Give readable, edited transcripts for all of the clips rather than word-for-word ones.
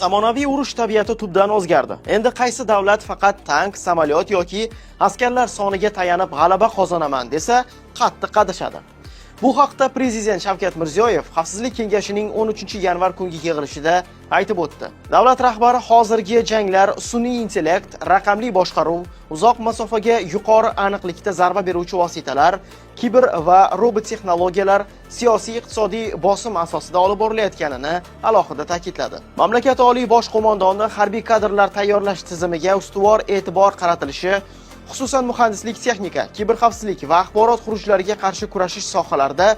Zamonaviy urush tabiati tubdan o'zgardi. Endi qaysi davlat faqat tank, samolyot yoki askarlar soniga tayanib g'alaba qozonaman desa, qattiq qadashadi. Bu haqda Prezident Shavkat Mirziyoyev Xavfsizlik kengashining 13-yanvar kungi yig'ilishida aytib o'tdi. Davlat rahbari hozirgi janglar sun'iy intellekt, raqamli boshqaruv, uzoq masofaga yuqori aniqlikda zarba beruvchi vositalar, kiber va robot texnologiyalar siyosiy iqtisodiy bosim asosida olib borilayotganini alohida ta'kidladi. Mamlakat oliy bosh qo'mondoni harbiy kadrlar tayyorlash tizimiga ustuvor e'tibor qaratilishi, xususan muhandislik, texnika, kiberxavfsizlik va axborot xurujlariga qarshi kurashish sohalarida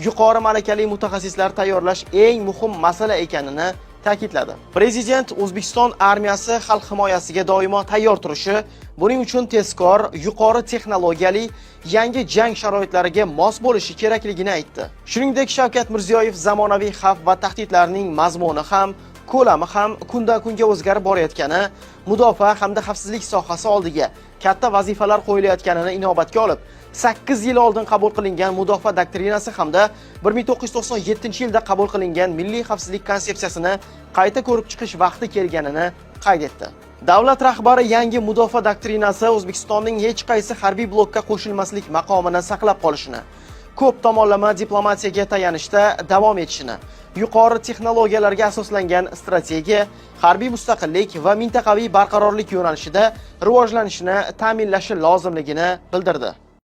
yuqori malakali mutaxassislar tayyorlash eng muhim masala ekanini ta'kidladi. Prezident O'zbekiston armiyasi xalq himoyasiga doimo tayyor turishi, buning uchun tezkor, yuqori texnologiyali, yangi jang sharoitlariga mos bo'lishi kerakligini aytdi. Shuningdek, Shavkat Mirziyoyev zamonaviy xavf va tahdidlarning mazmuni ham, ko'lami ham kundan kunga o'zgarib borayotgani, mudofaa hamda xavfsizlik sohasi oldiga katta vazifalar qo'yilayotganini inobatga olib, 8 yil oldin qabul qilingan mudofaa doktrinasi hamda 1997-yilda qabul qilingan milliy xavfsizlik konsepsiyasini qayta ko'rib chiqish vaqti kelganini qayd etdi. Davlat rahbari yangi mudofaa doktrinasi O'zbekistonning hech qaysi harbiy blokka qo'shilmaslik maqomini saqlab qolishini, ko'p tomonlama diplomatiyaga tayanishda davom etishini, yuqori texnologiyalarga asoslangan strategiya, harbiy mustaqillik va mintaqaviy barqarorlik yo'nalishida rivojlanishini ta'minlashi lozimligini bildirdi.